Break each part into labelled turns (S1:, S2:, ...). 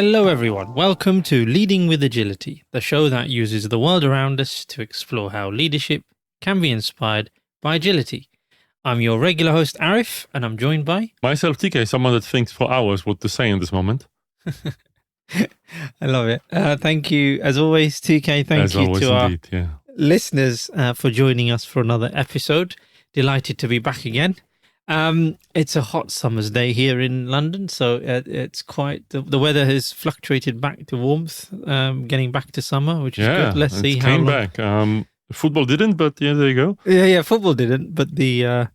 S1: Hello, everyone. Welcome to Leading with Agility, the show that uses the world around us to explore how leadership can be inspired by agility. I'm your regular host, Arif, and I'm joined by...
S2: Myself, TK, someone that thinks for hours what to say in this moment.
S1: I love it. Thank you, as always, TK. Thank you to our listeners for joining us for another episode. Delighted to be back again. It's a hot summer's day here in London, so it's quite... The weather has fluctuated back to warmth, getting back to summer, which is good. Let's see how long...
S2: back. Football didn't, but yeah, there you go.
S1: Yeah, football didn't, but the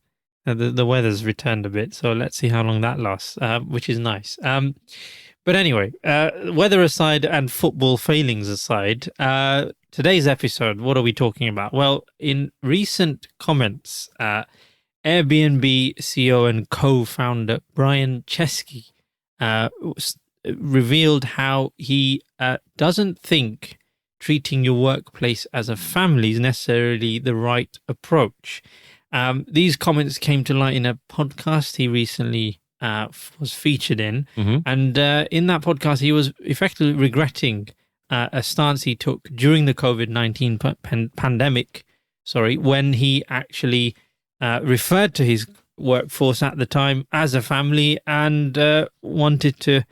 S1: weather's returned a bit, so let's see how long that lasts, which is nice. But anyway, weather aside and football failings aside, today's episode, what are we talking about? Well, in recent comments... Airbnb CEO and co-founder Brian Chesky revealed how he doesn't think treating your workplace as a family is necessarily the right approach. These comments came to light in a podcast he recently was featured in. Mm-hmm. And in that podcast, he was effectively regretting a stance he took during the COVID-19 pandemic, when he actually... referred to his workforce at the time as a family and wanted to,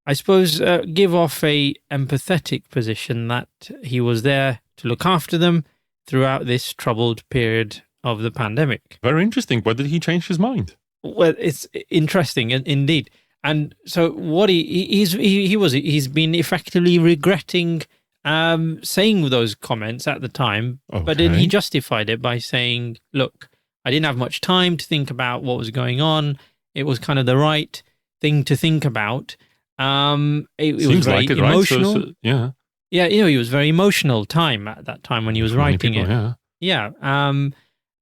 S1: I suppose, give off a empathetic position that he was there to look after them throughout this troubled period of the pandemic.
S2: Very interesting. Why did he change his mind?
S1: Well, it's interesting indeed. And so what he's been effectively regretting saying those comments at the time, but then he justified it by saying, look, I didn't have much time to think about what was going on. It was kind of the right thing to think about. It was very emotional.
S2: Right? Yeah,
S1: it was very emotional time at that time when he was writing it. Yeah.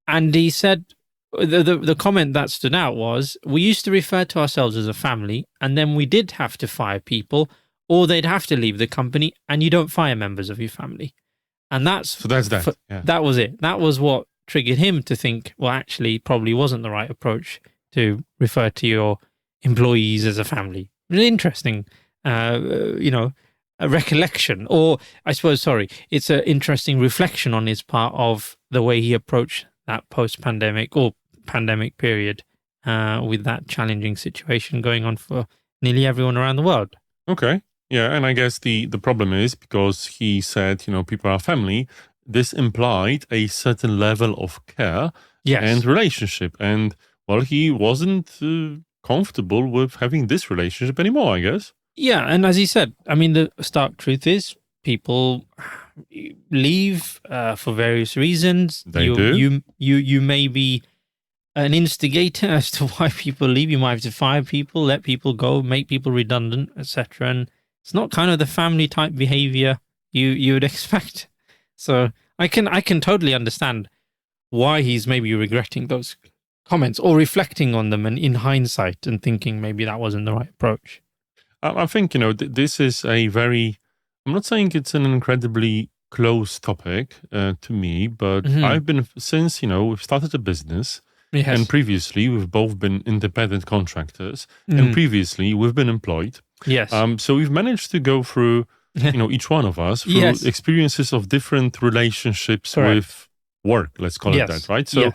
S1: And he said, the comment that stood out was, we used to refer to ourselves as a family, and then we did have to fire people, or they'd have to leave the company, and you don't fire members of your family. And that's that. That was it. That was what triggered him to think, well, actually, probably wasn't the right approach to refer to your employees as a family. Really interesting, a recollection, or I suppose, it's an interesting reflection on his part of the way he approached that post-pandemic or pandemic period with that challenging situation going on for nearly everyone around the world.
S2: Okay. Yeah, and I guess the problem is because he said, people are family, this implied a certain level of care and relationship. And, well, he wasn't comfortable with having this relationship anymore, I guess.
S1: Yeah, and as he said, I mean, the stark truth is people leave for various reasons.
S2: They do.
S1: You may be an instigator as to why people leave. You might have to fire people, let people go, make people redundant, etc. And it's not kind of the family type behavior you would expect. So I can totally understand why he's maybe regretting those comments or reflecting on them and in hindsight and thinking maybe that wasn't the right approach.
S2: I think, this is a very, I'm not saying it's an incredibly close topic to me, but I've been, since, we've started a business and previously we've both been independent contractors and previously we've been employed.
S1: Yes.
S2: So we've managed to go through each one of us through experiences of different relationships with work, let's call it that, right? So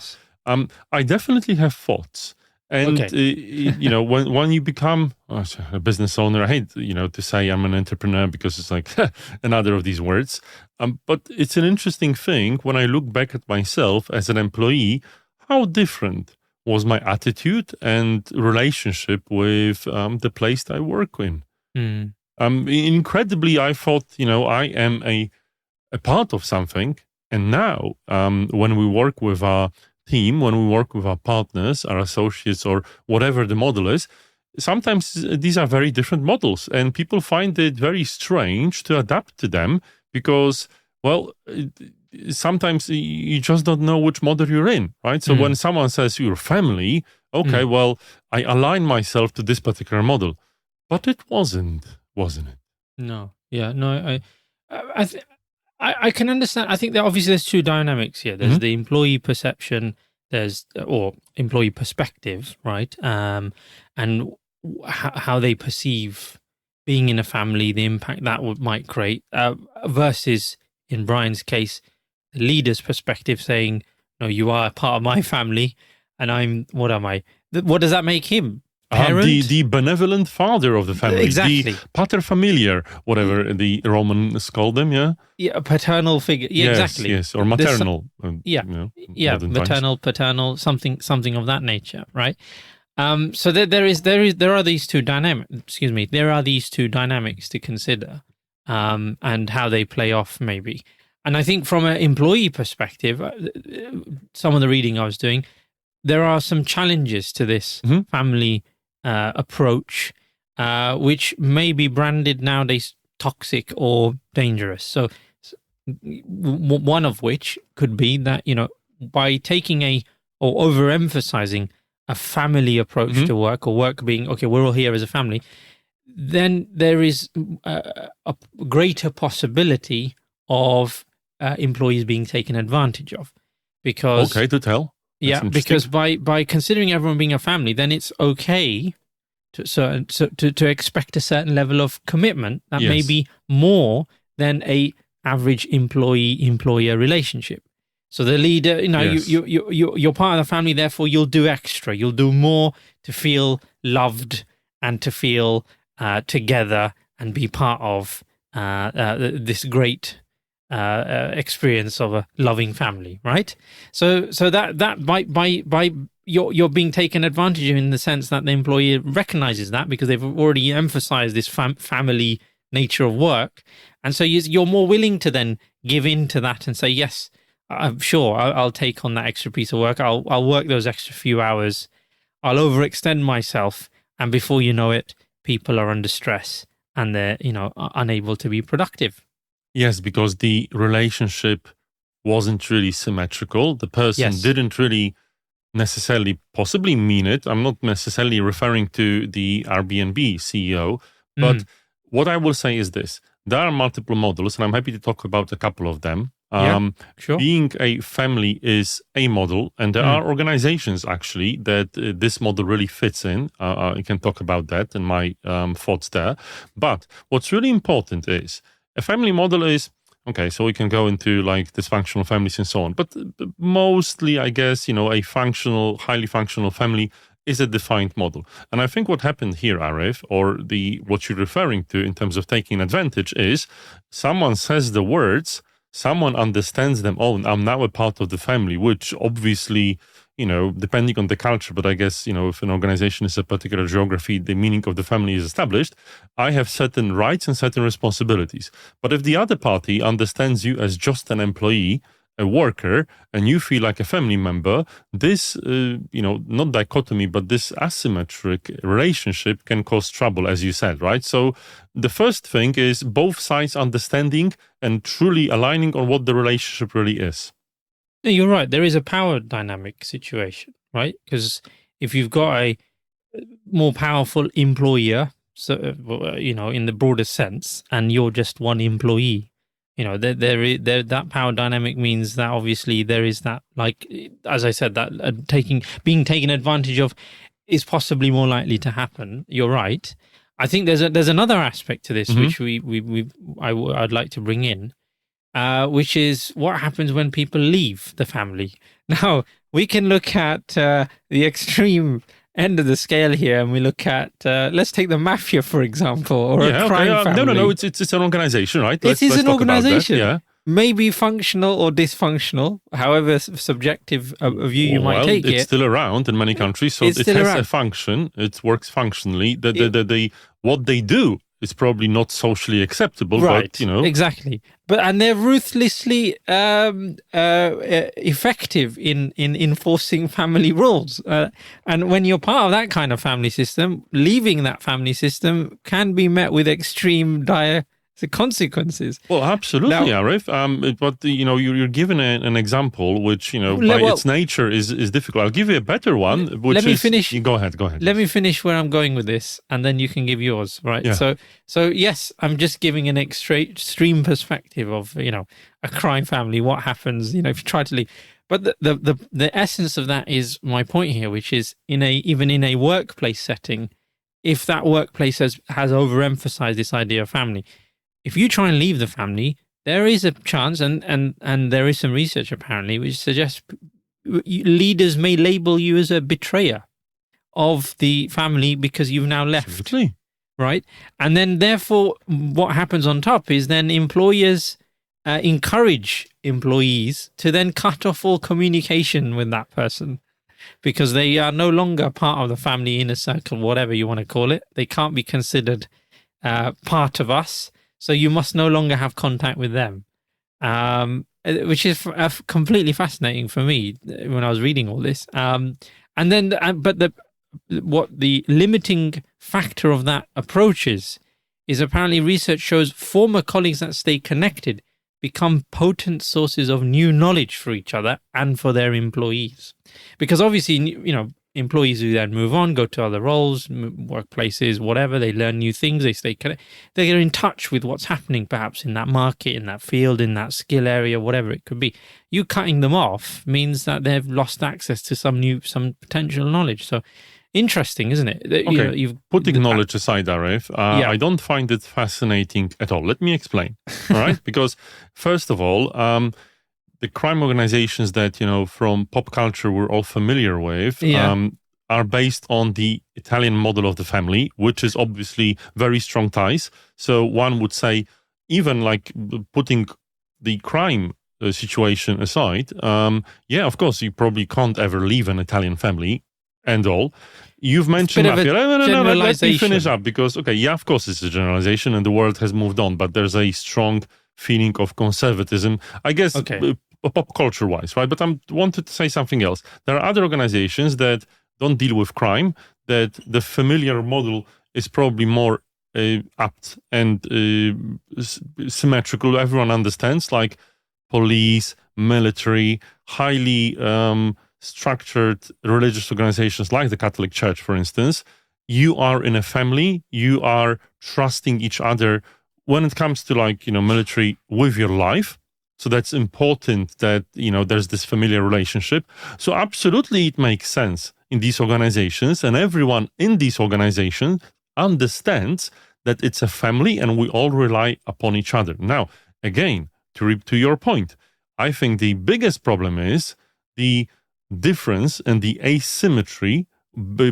S2: I definitely have thoughts. And, when you become a business owner, I hate, to say I'm an entrepreneur because it's like another of these words. But it's an interesting thing when I look back at myself as an employee, how different was my attitude and relationship with the place that I work in. Incredibly, I thought, I am a part of something. And now, when we work with our team, when we work with our partners, our associates, or whatever the model is, sometimes these are very different models. And people find it very strange to adapt to them because, well, sometimes you just don't know which model you're in, right? So when someone says you're family, well, I align myself to this particular model. But it wasn't it?
S1: No. Yeah. No. I can understand. I think that obviously there's two dynamics here. There's the employee perception, or employee perspective, right? And how they perceive being in a family, the impact that might create, versus in Brian's case, the leader's perspective saying, no, you are a part of my family and what am I? What does that make him? Parent?
S2: The benevolent father of the family.
S1: Exactly.
S2: The pater familiar, whatever the Romans called them, yeah?
S1: Yeah, a paternal figure. Yeah,
S2: yes,
S1: exactly.
S2: Yes, or maternal.
S1: Maternal, paternal, something of that nature, right? So there are these two dynamics. Excuse me. There are these two dynamics to consider, and how they play off, maybe. And I think from an employee perspective, some of the reading I was doing, there are some challenges to this family approach, which may be branded nowadays toxic or dangerous. So one of which could be that, by taking or overemphasizing a family approach to work, or work being, okay, we're all here as a family, then there is a greater possibility of employees being taken advantage of. Because
S2: okay, to tell.
S1: Yeah, because by considering everyone being a family, then it's okay to expect a certain level of commitment that may be more than a average employee-employer relationship. So the leader, you're part of the family, therefore you'll do extra. You'll do more to feel loved and to feel together and be part of this great experience of a loving family, right? So that by you're being taken advantage of, in the sense that the employer recognizes that, because they've already emphasized this family nature of work, and so you're more willing to then give in to that and say, yes, I'm sure I'll take on that extra piece of work. I'll work those extra few hours. I'll overextend myself, and before you know it, people are under stress and they're unable to be productive.
S2: Yes, because the relationship wasn't really symmetrical. The person didn't really necessarily possibly mean it. I'm not necessarily referring to the Airbnb CEO, but what I will say is this. There are multiple models, and I'm happy to talk about a couple of them.
S1: Sure.
S2: Being a family is a model, and there are organizations actually that this model really fits in. I can talk about that and my thoughts there. But what's really important is a family model is, okay, so we can go into like dysfunctional families and so on. But mostly, I guess, a functional, highly functional family is a defined model. And I think what happened here, Arif, or what you're referring to in terms of taking advantage, is someone says the words, someone understands them, oh, I'm now a part of the family, which obviously, depending on the culture, but I guess, if an organization is a particular geography, the meaning of the family is established, I have certain rights and certain responsibilities. But if the other party understands you as just an employee, a worker, and you feel like a family member, this, not dichotomy, but this asymmetric relationship can cause trouble, as you said, right? So the first thing is both sides understanding and truly aligning on what the relationship really is.
S1: No, you're right. There is a power dynamic situation, right? Because if you've got a more powerful employer, so in the broader sense, and you're just one employee, that power dynamic means that obviously there is that, like, as I said, that being taken advantage of is possibly more likely to happen. You're right. I think there's another aspect to this which I'd like to bring in, which is what happens when people leave the family. Now, we can look at the extreme end of the scale here, and we look at let's take the mafia, for example, or a crime family.
S2: No, it's an organization, right?
S1: It is an organization. Maybe functional or dysfunctional, however subjective a view you might take
S2: it's still around in many countries, so it has a function. It works functionally. What they do is probably not socially acceptable,
S1: right?
S2: But
S1: Exactly. And they're ruthlessly effective in enforcing family rules. And when you're part of that kind of family system, leaving that family system can be met with extreme dire consequences.
S2: Well, absolutely, Arif. But you're given an example which by its nature is difficult. I'll give you a better one.
S1: Let me finish.
S2: Go ahead.
S1: Let me finish where I'm going with this, and then you can give yours. Right.
S2: Yeah.
S1: So yes, I'm just giving an extreme perspective of a crime family. What happens? If you try to leave. But the essence of that is my point here, which is even in a workplace setting, if that workplace has overemphasized this idea of family. If you try and leave the family, there is a chance, and there is some research apparently which suggests leaders may label you as a betrayer of the family because you've now left.
S2: Absolutely.
S1: Right? And then therefore what happens on top is then employers encourage employees to then cut off all communication with that person because they are no longer part of the family inner circle, whatever you want to call it. They can't be considered part of us. So you must no longer have contact with them, which is completely fascinating for me when I was reading all this. And then, but what the limiting factor of that approach is apparently research shows former colleagues that stay connected become potent sources of new knowledge for each other and for their employees. Because obviously, employees who then move on, go to other roles, workplaces, whatever, they learn new things, they stay connected, they get in touch with what's happening perhaps in that market, in that field, in that skill area, whatever it could be. You cutting them off means that they've lost access to some potential knowledge. So interesting, isn't it?
S2: Okay, putting knowledge aside, Arif, I don't find it fascinating at all. Let me explain, all right? Because first of all, the crime organizations that, from pop culture we're all familiar with are based on the Italian model of the family, which is obviously very strong ties. So one would say, even like putting the crime situation aside, of course, you probably can't ever leave an Italian family and all. You've mentioned mafia. No, let me finish up because, of course it's a generalization and the world has moved on, but there's a strong feeling of conservatism, I guess, pop culture-wise, right? But I wanted to say something else. There are other organizations that don't deal with crime, that the familiar model is probably more apt and symmetrical. Everyone understands, like police, military, highly structured religious organizations like the Catholic Church, for instance. You are in a family, you are trusting each other when it comes to military with your life. So that's important that, there's this familiar relationship. So absolutely it makes sense in these organizations, and everyone in these organizations understands that it's a family and we all rely upon each other. Now, again, to your point, I think the biggest problem is the difference and the asymmetry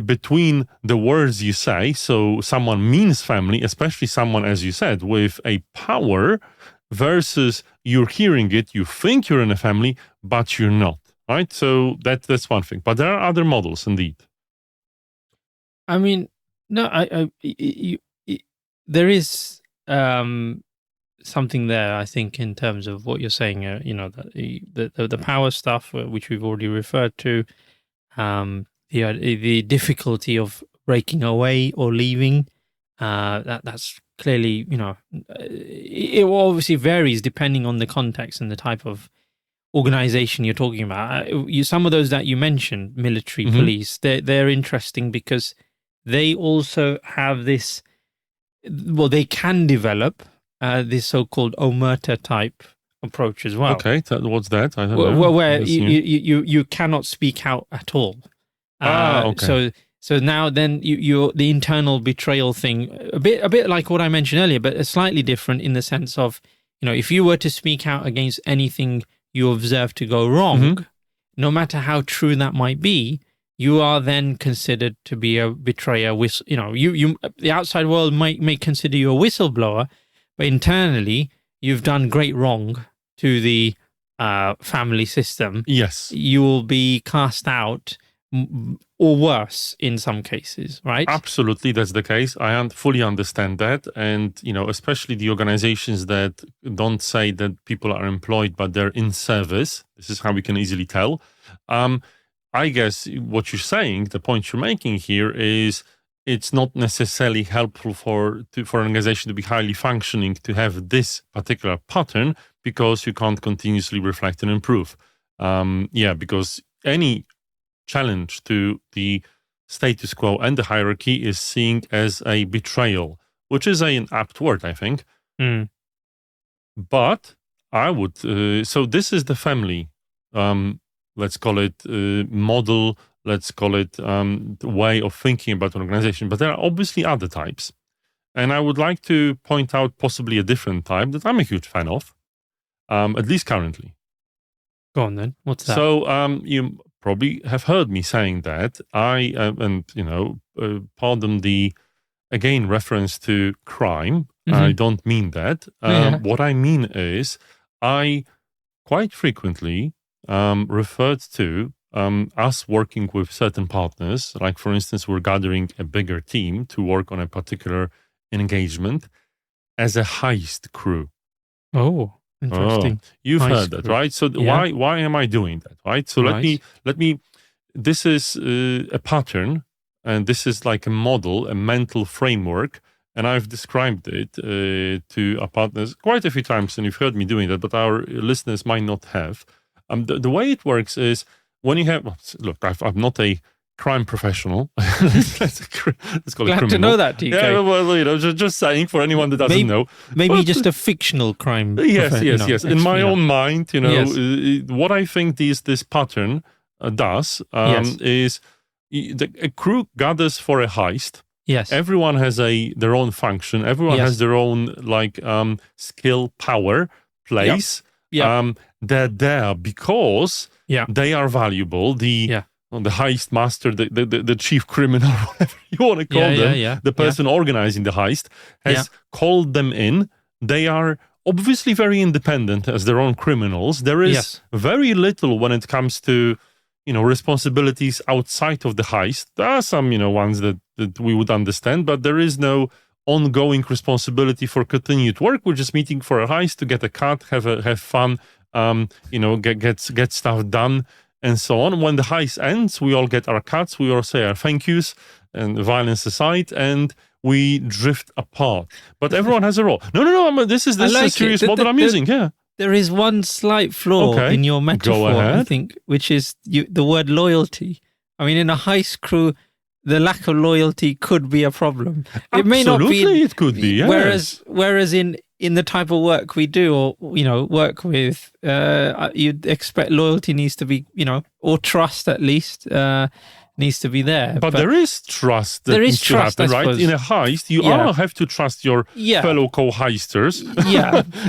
S2: between the words you say. So someone means family, especially someone, as you said, with a power, versus you're hearing it, you think you're in a family, but you're not, right? So that's one thing. But there are other models, indeed.
S1: I mean, no, there is something there, I think, in terms of what you're saying, the power stuff, which we've already referred to, the difficulty of breaking away or leaving, that's clearly, it obviously varies depending on the context and the type of organization you're talking about. Some of those that you mentioned, military, police, they're interesting because they also have this, they can develop this so-called omerta type approach as well.
S2: Okay, what's that? I don't know.
S1: Where you cannot speak out at all.
S2: Okay.
S1: So now then you're the internal betrayal thing, a bit like what I mentioned earlier, but slightly different in the sense of, if you were to speak out against anything you observe to go wrong, no matter how true that might be, you are then considered to be a betrayer. The outside world may consider you a whistleblower, but internally you've done great wrong to the family system.
S2: Yes,
S1: you will be cast out, or worse in some cases, right?
S2: Absolutely, that's the case. I fully understand that. And, especially the organizations that don't say that people are employed, but they're in service. This is how we can easily tell. I guess what you're saying, the point you're making here is it's not necessarily helpful for an organization to be highly functioning to have this particular pattern because you can't continuously reflect and improve. Because any challenge to the status quo and the hierarchy is seen as a betrayal, which is an apt word, I think. But I would, so this is the family, let's call it model let's call it, way of thinking about an organization. But there are obviously other types. And I would like to point out possibly a different type that I'm a huge fan of, at least currently.
S1: Go on then. What's that?
S2: So you probably have heard me saying that. Pardon the, again, reference to crime. I don't mean that. What I mean is I quite frequently referred to us working with certain partners. Like, for instance, we're gathering a bigger team to work on a particular engagement as a heist crew.
S1: Oh, interesting.
S2: You've heard that, right? So why am I doing that, right? So let me. This is a pattern, and this is like a model, a mental framework, and I've described it to our partners quite a few times, and you've heard me doing that, but our listeners might not have. The way it works is when you have. Look, I'm not a crime professional. Let's call it
S1: Glad
S2: criminal.
S1: to know that, DK.
S2: Yeah, well, just saying for anyone that doesn't know.
S1: Maybe just a fictional crime.
S2: Yes. In my own mind, what I think this pattern does is a crew gathers for a heist.
S1: Yes.
S2: Everyone has their own function. Everyone has their own skill, power, place. They're there because they are valuable. The heist master, the chief criminal, whatever you want to call them, the person organizing the heist, has called them in. They are obviously very independent as their own criminals. There is very little when it comes to, responsibilities outside of the heist. There are some, ones that we would understand, but there is no ongoing responsibility for continued work. We're just meeting for a heist to get a cut, have fun, get stuff done, and so on. When the heist ends, we all get our cuts, we all say our thank yous, and violence aside, and we drift apart. But everyone has a role. No. This is a serious model I'm using. Yeah.
S1: There is one slight flaw in your metaphor, I think, which is the word loyalty. I mean, in a heist crew, the lack of loyalty could be a problem. It may not be.
S2: It could be. Yes.
S1: Whereas in the type of work we do, or work with, you'd expect loyalty needs to be, or trust at least, needs to be there.
S2: But there is trust.
S1: There is trust,
S2: happen, right? In a heist, you all have to trust your fellow co-heisters.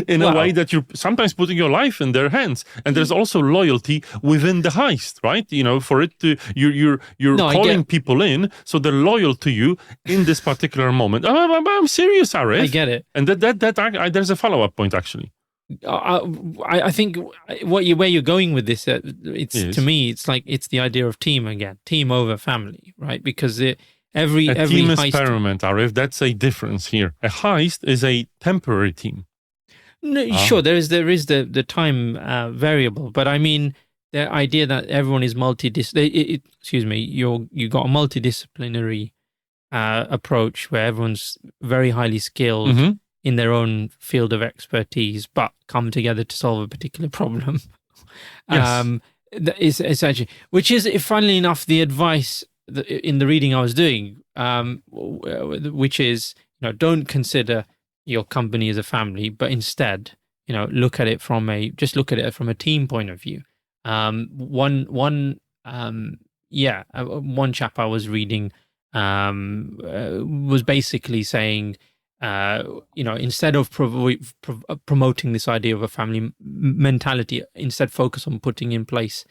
S2: In a way that you're sometimes putting your life in their hands. And there's also loyalty within the heist, right? For it to you're calling people in, so they're loyal to you in this particular moment. I'm serious, Arif.
S1: I get it.
S2: And that there's a follow-up point actually.
S1: I think where you're going with this, to me, it's like it's the idea of team again, team over family, right? Because every
S2: team
S1: heist,
S2: experiment, Arif, that's a difference here. A heist is a temporary team.
S1: No, sure, there is the time variable, but I mean the idea that everyone is you got a multidisciplinary approach where everyone's very highly skilled. In their own field of expertise, but come together to solve a particular problem. Is essentially, which is, funnily enough, the advice in the reading I was doing, which is, don't consider your company as a family, but instead, look at it from a team point of view. One chap I was reading was basically saying, instead of promoting this idea of a family mentality, instead focus on putting in place,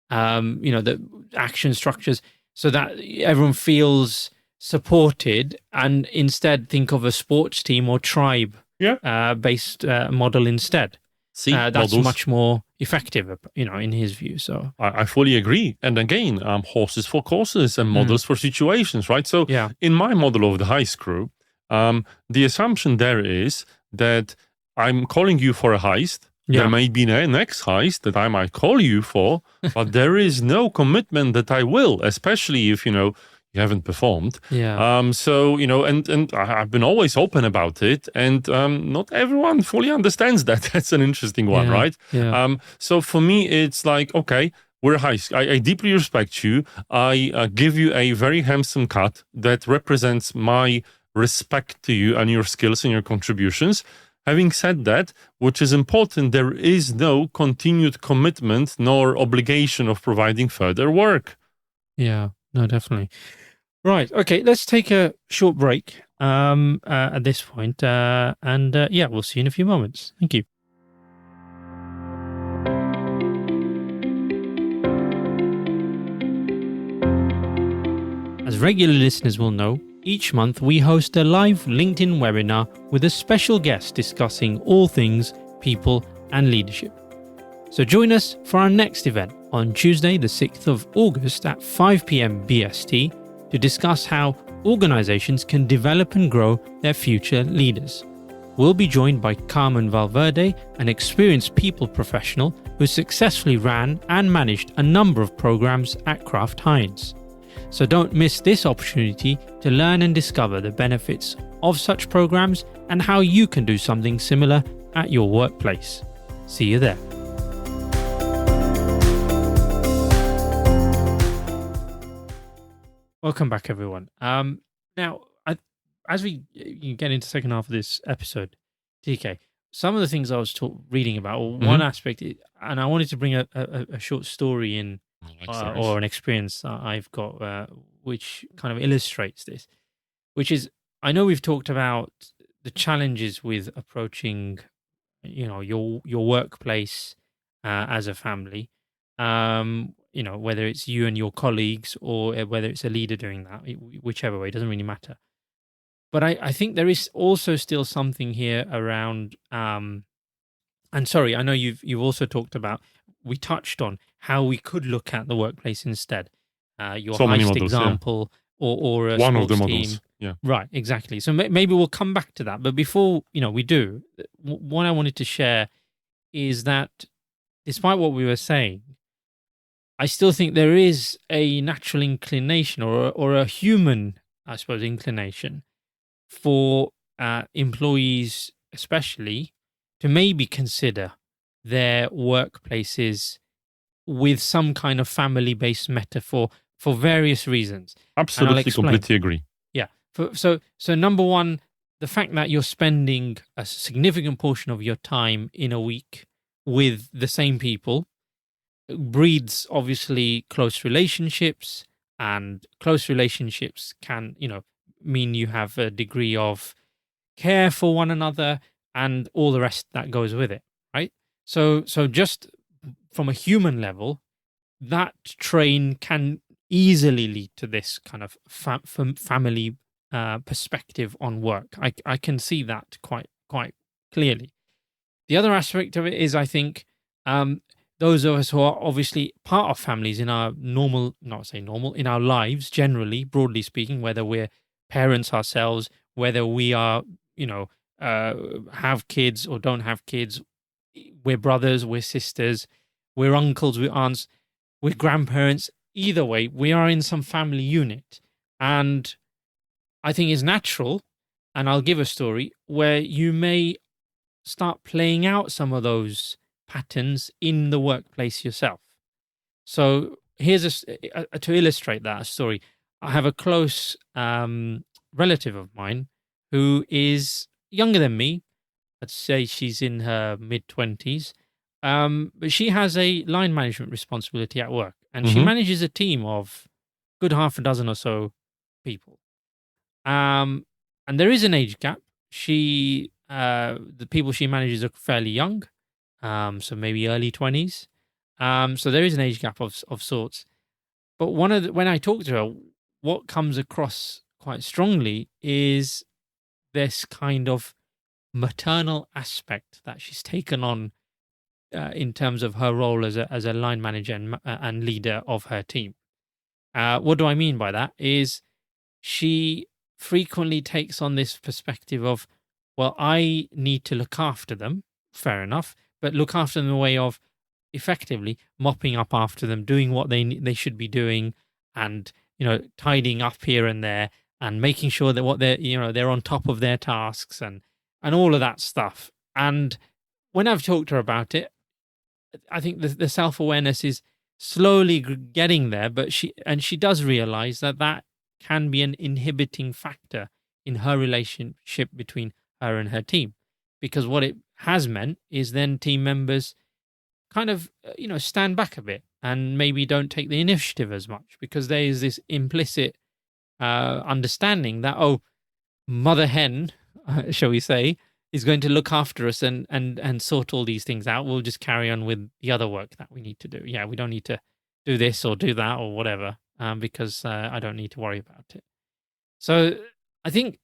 S1: the action structures so that everyone feels supported, and instead think of a sports team or tribe based model instead. That's much more effective, in his view. So
S2: I fully agree. And again, horses for courses and models for situations, right? So in my model of the heist crew, the assumption there is that I'm calling you for a heist. There may be a next heist that I might call you for, but there is no commitment that I will, especially if, you haven't performed. So, and I've been always open about it, and not everyone fully understands that. That's an interesting one, right? So for me, it's like, okay, we're a heist. I deeply respect you. I give you a very handsome cut that represents my respect to you and your skills and your contributions. Having said that, which is important, there is no continued commitment nor obligation of providing further work.
S1: Yeah, no, definitely. Right. Okay. Let's take a short break at this point, and yeah, we'll see you in a few moments. Thank you. As regular listeners will know, each month we host a live LinkedIn webinar with a special guest discussing all things people and leadership. So join us for our next event on Tuesday, the 6th of August at 5 p.m. BST to discuss how organizations can develop and grow their future leaders. We'll be joined by Carmen Valverde, an experienced people professional who successfully ran and managed a number of programs at Kraft Heinz. So don't miss this opportunity to learn and discover the benefits of such programs and how you can do something similar at your workplace. See you there. Welcome back, everyone. Now, as we get into the second half of this episode, TK, some of the things I was reading about, or one aspect, and I wanted to bring a short story in, or an experience I've got, which kind of illustrates this, which is, I know we've talked about the challenges with approaching, your workplace as a family, whether it's you and your colleagues or whether it's a leader doing that, whichever way, it doesn't really matter. But I think there is also still something here around, and sorry, I know you've also talked about, we touched on how we could look at the workplace instead. Your so Heist example, or a one of the models. Team.
S2: Yeah,
S1: right, exactly. So maybe we'll come back to that. But before we do, what I wanted to share is that despite what we were saying, I still think there is a natural inclination or a human, I suppose, inclination for employees, especially, to maybe consider their workplaces with some kind of family-based metaphor for various reasons.
S2: Absolutely, completely agree.
S1: Yeah. So number one, the fact that you're spending a significant portion of your time in a week with the same people breeds obviously close relationships, and close relationships can, mean you have a degree of care for one another and all the rest that goes with it, right? So just from a human level, that train can easily lead to this kind of family perspective on work. I can see that quite clearly. The other aspect of it is, I think, those of us who are obviously part of families in our in our lives, generally, broadly speaking, whether we're parents ourselves, whether we are, have kids or don't have kids, we're brothers, we're sisters, we're uncles, we're aunts, we're grandparents. Either way, we are in some family unit. And I think it's natural, and I'll give a story, where you may start playing out some of those patterns in the workplace yourself. So here's to illustrate that story. I have a close relative of mine who is younger than me. I'd say she's in her mid-20s. But she has a line management responsibility at work, and she manages a team of good half a dozen or so people. And there is an age gap. The people she manages are fairly young, so maybe early 20s. So there is an age gap of sorts. But when I talk to her, what comes across quite strongly is this kind of maternal aspect that she's taken on in terms of her role as a line manager and leader of her team. What do I mean by that? Is she frequently takes on this perspective of, well, I need to look after them, fair enough, but look after them in a way of effectively mopping up after them, doing what they should be doing, and tidying up here and there, and making sure that what they're on top of their tasks and all of that stuff. And when I've talked to her about it, I think the self-awareness is slowly getting there, but she does realize that can be an inhibiting factor in her relationship between her and her team, because what it has meant is then team members kind of stand back a bit and maybe don't take the initiative as much, because there is this implicit understanding that, mother hen, shall we say, is going to look after us and sort all these things out. We'll just carry on with the other work that we need to do. Yeah, we don't need to do this or do that or whatever, because I don't need to worry about it. So I think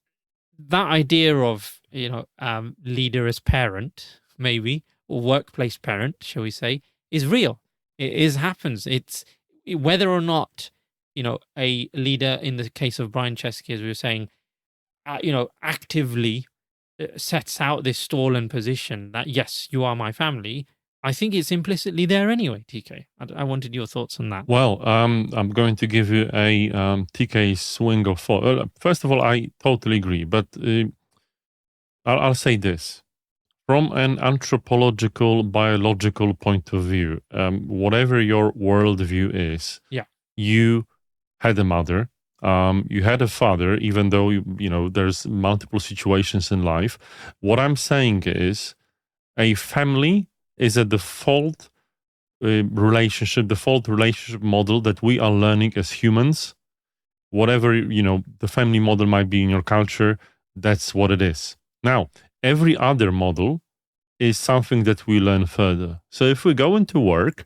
S1: that idea of, leader as parent, maybe, or workplace parent, shall we say, is real. It happens. It's whether or not, a leader, in the case of Brian Chesky, as we were saying, actively sets out this stolen position that, yes, you are my family. I think it's implicitly there anyway, TK. I wanted your thoughts on that.
S2: Well, I'm going to give you a TK swing of thought. First of all, I totally agree, but I'll say this. From an anthropological, biological point of view, whatever your worldview is, you had a mother, you had a father, even though, there's multiple situations in life. What I'm saying is a family is a default relationship model that we are learning as humans. Whatever, the family model might be in your culture, that's what it is. Now, every other model is something that we learn further. So if we go into work,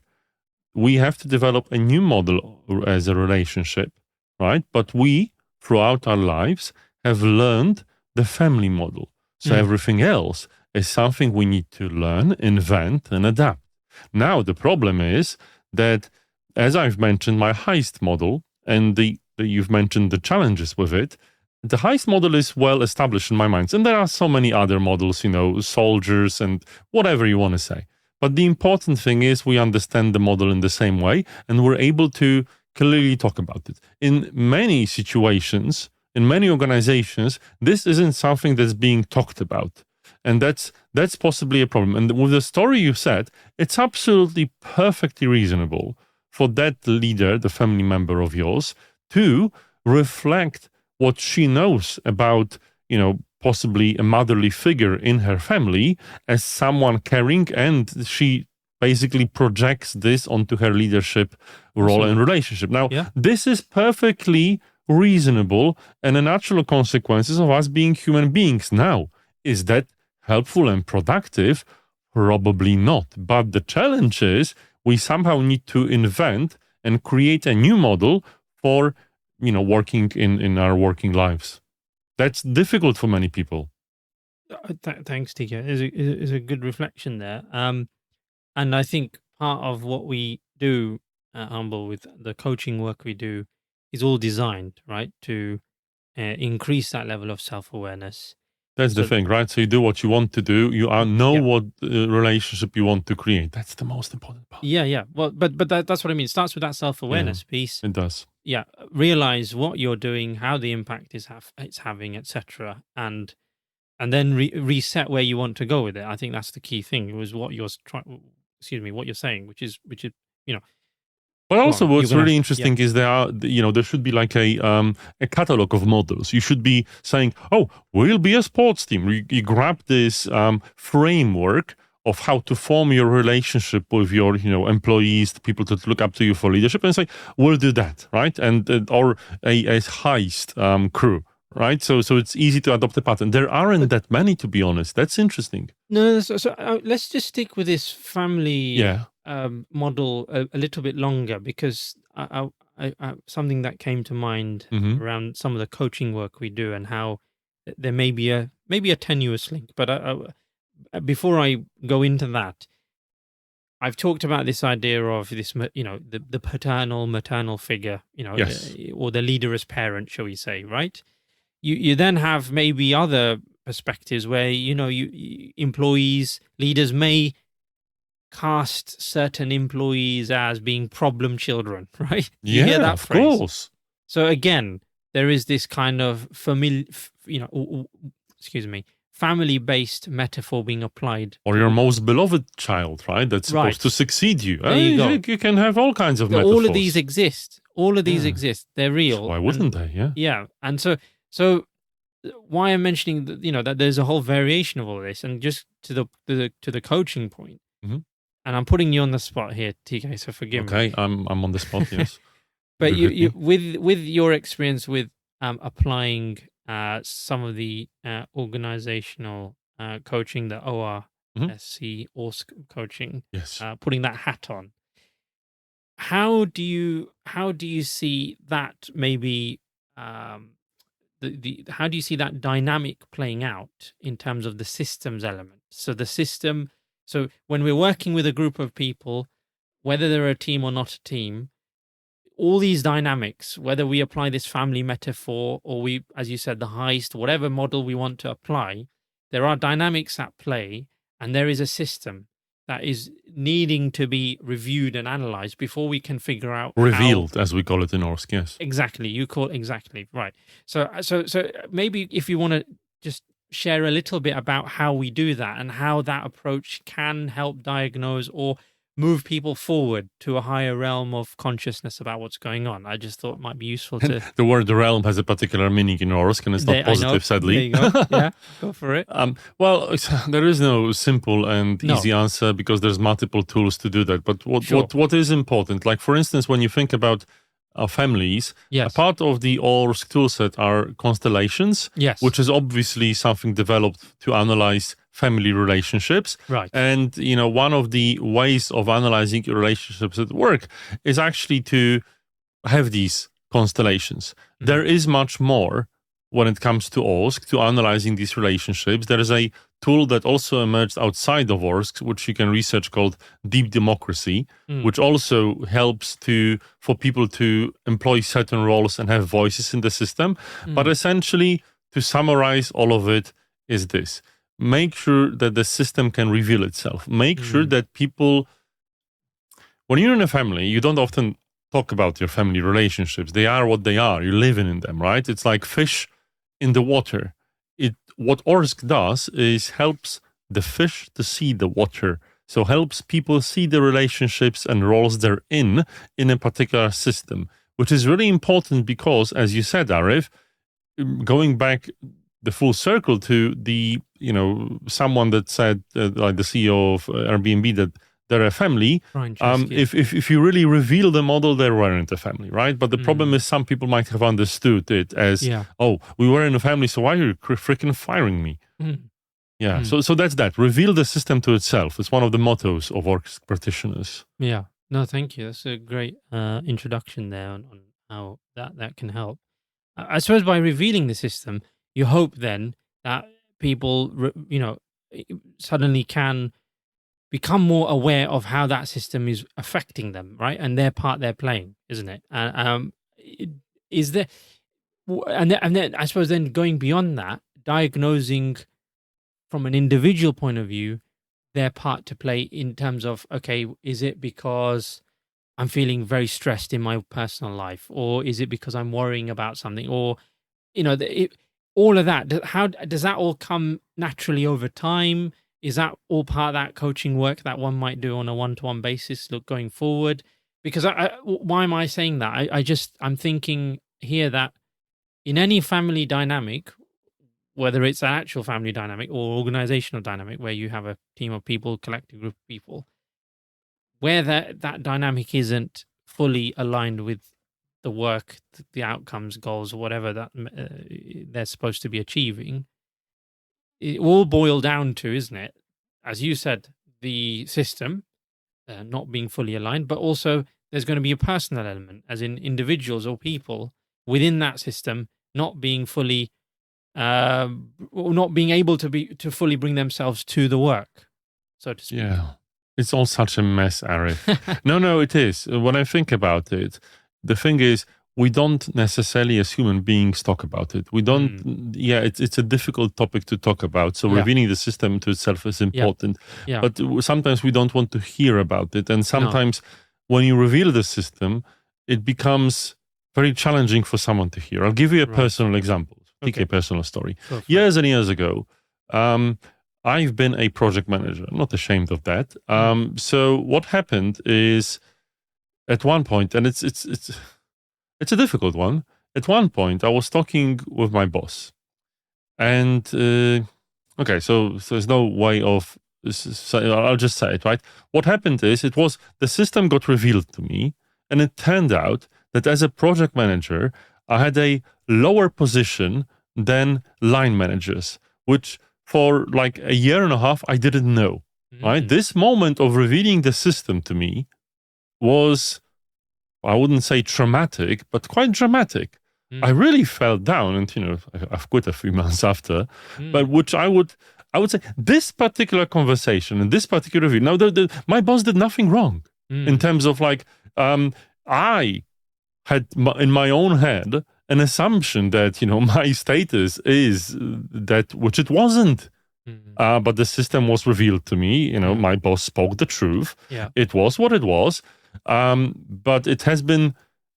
S2: we have to develop a new model as a relationship, right? But we, throughout our lives, have learned the family model. So everything else is something we need to learn, invent, and adapt. Now, the problem is that, as I've mentioned, my heist model, and you've mentioned the challenges with it, the heist model is well established in my mind. And there are so many other models, soldiers and whatever you want to say. But the important thing is we understand the model in the same way, and we're able to clearly talk about it. In many situations, in many organizations, this isn't something that's being talked about. And that's possibly a problem. And with the story you said, it's absolutely perfectly reasonable for that leader, the family member of yours, to reflect what she knows about, possibly a motherly figure in her family as someone caring, and she basically projects this onto her leadership role and relationship. Now, this is perfectly reasonable and a natural consequences of us being human beings. Now, is that helpful and productive? Probably not. But the challenge is we somehow need to invent and create a new model for, working in our working lives. That's difficult for many people.
S1: Thanks, TK. Is a good reflection there. And I think part of what we do at Humble with the coaching work we do is all designed, right, to increase that level of self-awareness.
S2: That's the thing, right? So you do what you want to do. You know what relationship you want to create. That's the most important part.
S1: Yeah. Well, but that's what I mean. It starts with that self-awareness piece.
S2: It does.
S1: Yeah. Realize what you're doing, how the impact it's having, etc., and then reset where you want to go with it. I think that's the key thing. It was what you're saying, which is
S2: But also, what's really interesting is there should be like a catalog of models. You should be saying, "Oh, we'll be a sports team." You grab this framework of how to form your relationship with your, employees, the people that look up to you for leadership, and say, "We'll do that," right? And or a heist crew, right? So it's easy to adopt a pattern. There aren't that many, to be honest. That's interesting.
S1: No, so let's just stick with this family. Model a little bit longer, because I something that came to mind around some of the coaching work we do, and how there may be a tenuous link. But before I go into that, I've talked about this idea of this, the paternal, maternal figure, or the leader as parent, shall we say, right? You then have maybe other perspectives where, employees, leaders may cast certain employees as being problem children, right? You hear that phrase?
S2: Of course.
S1: So again, there is this kind of family-based metaphor being applied.
S2: Or your most beloved child, right? That's supposed to succeed you.
S1: There you go.
S2: You can have all kinds of metaphors.
S1: All of these exist. They're real.
S2: So why wouldn't they? Yeah.
S1: Yeah. And so why I'm mentioning that, that there's a whole variation of all this, and just to the coaching point. and I'm putting you on the spot here, TK, so forgive me.
S2: Okay, I'm on the spot, yes.
S1: But you with your experience with applying some of the organizational coaching, the ORSC coaching,
S2: yes,
S1: putting that hat on, how do you see that maybe how do you see that dynamic playing out in terms of the systems element? So when we're working with a group of people, whether they're a team or not a team, all these dynamics, whether we apply this family metaphor or we, as you said, the heist, whatever model we want to apply, there are dynamics at play, and there is a system that is needing to be reviewed and analyzed before we can figure out
S2: revealed, as we call it in ORSC. Yes,
S1: exactly. You call exactly right. So maybe if you want to just share a little bit about how we do that and how that approach can help diagnose or move people forward to a higher realm of consciousness about what's going on. I just thought it might be useful to...
S2: The word realm has a particular meaning in ORSC, and it's not positive, sadly.
S1: There you go. Yeah, go for it.
S2: Well, there is no simple and easy answer because there's multiple tools to do that. But what is important, like for instance, when you think about families, a part of the ORSC toolset are constellations, which is obviously something developed to analyze family relationships.
S1: Right.
S2: And, one of the ways of analyzing relationships at work is actually to have these constellations. Mm-hmm. There is much more when it comes to ORSC, to analyzing these relationships. There is a tool that also emerged outside of ORSC, which you can research, called Deep Democracy, which also helps for people to employ certain roles and have voices in the system. But essentially, to summarize all of it, is this. Make sure that the system can reveal itself. Make sure that people, when you're in a family, you don't often talk about your family relationships. They are what they are. You're living in them, right? It's like fish in the water. What ORSC does is helps the fish to see the water. So helps people see the relationships and roles they're in a particular system, which is really important because, as you said, Arif, going back the full circle to the, someone that said, like the CEO of Airbnb, that they're a family. If you really reveal the model, they weren't a family, right? But the problem is some people might have understood it as, oh, we were in a family, so why are you freaking firing me? Yeah, so that's that. Reveal the system to itself. It's one of the mottos of ORSC practitioners.
S1: Yeah, no, thank you. That's a great introduction there on how that can help. I suppose by revealing the system, you hope then that people, suddenly can become more aware of how that system is affecting them, right? And their part they're playing, isn't it? Is there, and then I suppose then going beyond that, diagnosing from an individual point of view, their part to play in terms of, okay, is it because I'm feeling very stressed in my personal life, or is it because I'm worrying about something, or, all of that? How does that all come naturally over time? Is that all part of that coaching work that one might do on a one-to-one basis going forward? Because why am I saying that? I'm thinking here that in any family dynamic, whether it's an actual family dynamic or organizational dynamic where you have a team of people, collective group of people, where that dynamic isn't fully aligned with the work, the outcomes, goals, or whatever that they're supposed to be achieving, it all boil down to, isn't it, as you said, the system not being fully aligned, but also there's going to be a personal element, as in individuals or people within that system not being fully, or not being able to fully bring themselves to the work, so to speak.
S2: Yeah, it's all such a mess, Arif. No, it is. When I think about it, the thing is, we don't necessarily as human beings talk about it. We don't, it's a difficult topic to talk about. So revealing the system to itself is important. Yeah. But sometimes we don't want to hear about it. And sometimes when you reveal the system, it becomes very challenging for someone to hear. I'll give you a personal example, a personal story. Years and years ago, I've been a project manager. I'm not ashamed of that. So what happened is, at one point, and it's a difficult one. At one point, I was talking with my boss, and so there's no way of So I'll just say it, right? What happened is the system got revealed to me, and it turned out that as a project manager, I had a lower position than line managers, which for like a year and a half, I didn't know, right? This moment of revealing the system to me was, I wouldn't say traumatic, but quite dramatic. I really fell down, and I've quit a few months after, but which I would say this particular conversation and this particular review. Now, my boss did nothing wrong in terms of like I had in my own head an assumption that my status is that, which it wasn't. But the system was revealed to me. My boss spoke the truth.
S1: Yeah.
S2: It was what it was. But it has been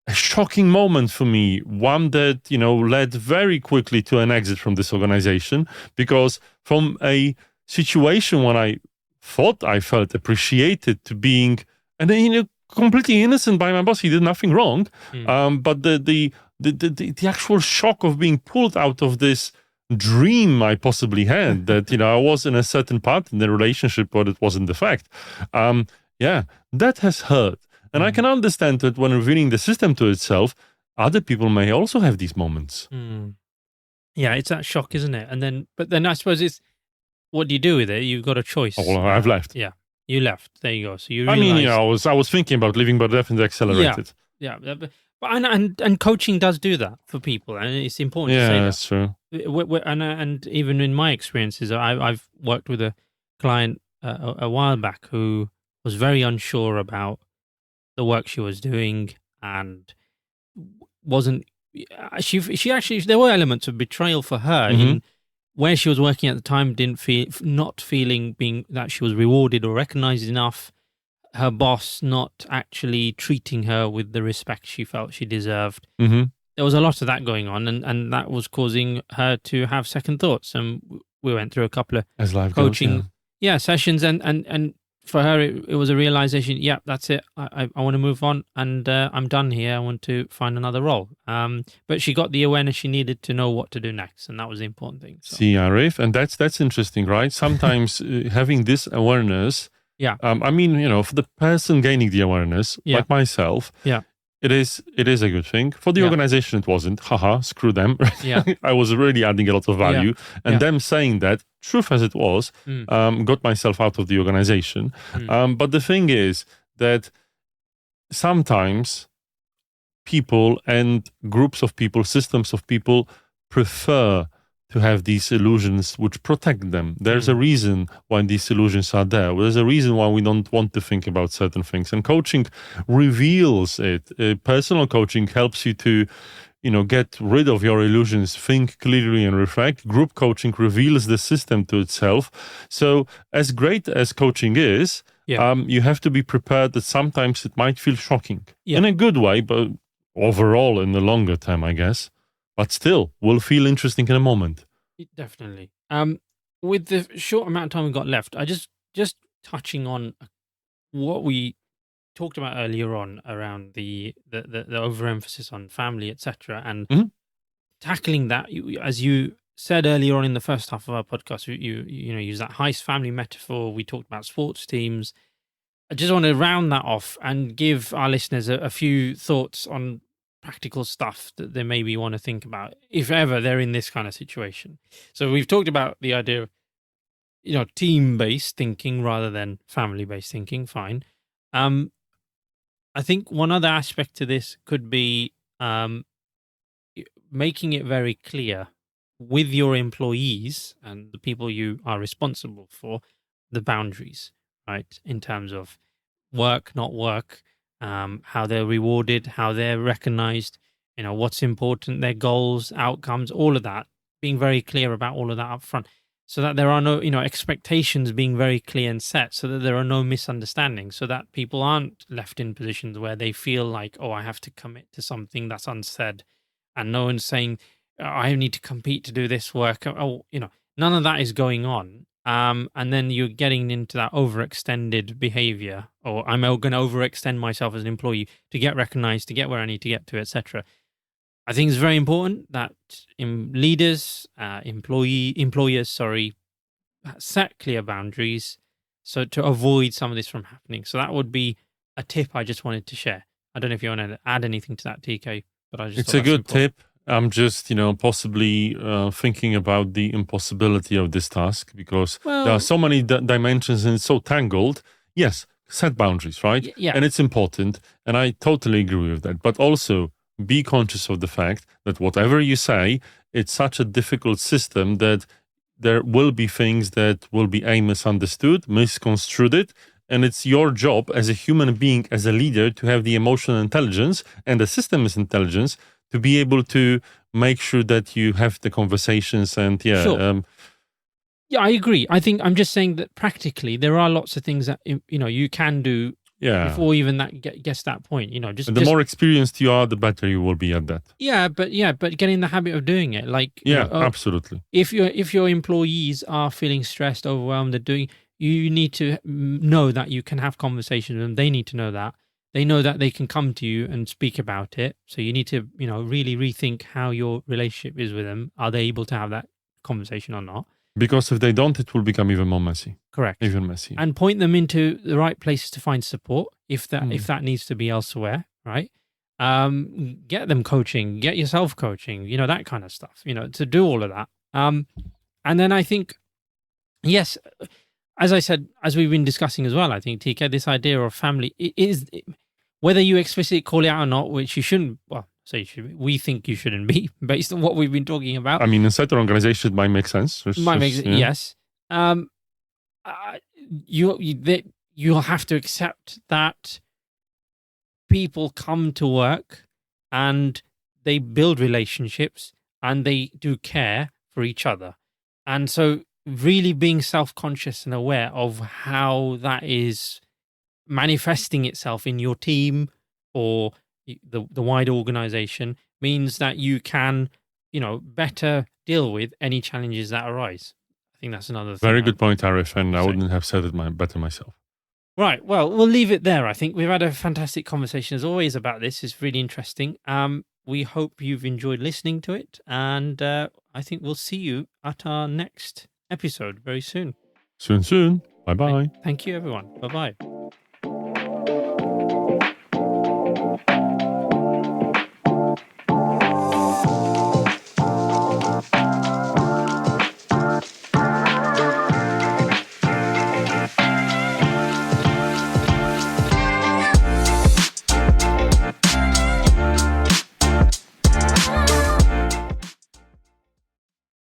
S2: a shocking moment for me, one that, led very quickly to an exit from this organization, because from a situation when I thought I felt appreciated to being, and completely innocent by my boss, he did nothing wrong. But the actual shock of being pulled out of this dream I possibly had that, I was in a certain part in the relationship, but it wasn't the fact. That has hurt. And I can understand that when revealing the system to itself, other people may also have these moments.
S1: Yeah, it's that shock, isn't it? But then I suppose it's, what do you do with it? You've got a choice.
S2: Oh, well, I've left.
S1: Yeah, you left. There you go. So you realized...
S2: I was thinking about leaving, but definitely accelerated.
S1: Yeah. And coaching does do that for people, and it's important to say that.
S2: Yeah, that's true.
S1: And even in my experiences, I've worked with a client a while back who was very unsure about the work she was doing, and wasn't she actually, there were elements of betrayal for her in where she was working at the time, not feeling being that she was rewarded or recognized enough, her boss not actually treating her with the respect she felt she deserved. There was a lot of that going on, and that was causing her to have second thoughts, and we went through a couple of coaching sessions, and for her, it was a realization, that's it. I want to move on, and I'm done here. I want to find another role. But she got the awareness she needed to know what to do next, and that was the important thing. So.
S2: See, Arif, and that's interesting, right? Sometimes having this awareness, for the person gaining the awareness, like myself, it is a good thing. For the organization, it wasn't. Haha, screw them. I was really adding a lot of value. And them saying that, truth as it was, got myself out of the organization. But the thing is that sometimes people and groups of people, systems of people prefer to have these illusions which protect them. There's a reason why these illusions are there. There's a reason why we don't want to think about certain things. And coaching reveals it. Personal coaching helps you to, get rid of your illusions, think clearly and reflect. Group coaching reveals the system to itself. So as great as coaching is, you have to be prepared that sometimes it might feel shocking. In a good way, but overall in the longer term, I guess. But still, will feel interesting in a moment.
S1: Definitely. With the short amount of time we've got left, I just touching on what we talked about earlier on around the overemphasis on family, etc., and tackling that. As you said earlier on in the first half of our podcast, you use that heist family metaphor. We talked about sports teams. I just want to round that off and give our listeners a few thoughts on practical stuff that they maybe want to think about if ever they're in this kind of situation. So we've talked about the idea of team-based thinking rather than family-based thinking. Fine. I think one other aspect to this could be making it very clear with your employees and the people you are responsible for, the boundaries, right, in terms of work, not work, how they're rewarded, how they're recognized, what's important, their goals, outcomes, all of that, being very clear about all of that up front, so that there are no, expectations being very clear and set, so that there are no misunderstandings, so that people aren't left in positions where they feel like, oh, I have to commit to something that's unsaid, and no one's saying, I need to compete to do this work. Oh, none of that is going on. And then you're getting into that overextended behavior, or I'm going to overextend myself as an employee to get recognized, to get where I need to get to, etc. I think it's very important that employers, set clear boundaries, So to avoid some of this from happening. So that would be a tip I just wanted to share. I don't know if you want to add anything to that, TK, but I just
S2: it's a good tip. I'm just, possibly thinking about the impossibility of this task because there are so many dimensions and it's so tangled. Yes, set boundaries, right?
S1: Yeah.
S2: And it's important. And I totally agree with that. But also be conscious of the fact that whatever you say, it's such a difficult system that there will be things that will be misunderstood, misconstrued. And it's your job as a human being, as a leader, to have the emotional intelligence and the system's intelligence to be able to make sure that you have the conversations and
S1: Sure. I agree. I think I'm just saying that practically there are lots of things that you can do before even that gets that point.
S2: The more experienced you are, the better you will be at that.
S1: But get in the habit of doing it. Like
S2: absolutely.
S1: If your employees are feeling stressed, overwhelmed, you need to know that you can have conversations with them. They need to know that. They know that they can come to you and speak about it. So you need to, really rethink how your relationship is with them. Are they able to have that conversation or not?
S2: Because if they don't, it will become even more messy.
S1: Correct.
S2: Even messy.
S1: And point them into the right places to find support if that needs to be elsewhere, right? Get them coaching, get yourself coaching, that kind of stuff, to do all of that. And then I think, yes, as I said, as we've been discussing as well, I think, TK, this idea of family whether you explicitly call it out or not, which you shouldn't, we think you shouldn't be, based on what we've been talking about.
S2: I mean, in certain organizations, it might make sense.
S1: Yes. You'll have to accept that people come to work and they build relationships and they do care for each other. And so really being self-conscious and aware of how that is manifesting itself in your team or the wider organization means that you can, better deal with any challenges that arise. I think that's another thing.
S2: Very good point, Arif, and I wouldn't have said it better myself.
S1: Right. Well, we'll leave it there. I think we've had a fantastic conversation as always about this. It's really interesting. We hope you've enjoyed listening to it, and I think we'll see you at our next episode very soon.
S2: Soon. Bye-bye.
S1: Thank you, everyone. Bye-bye.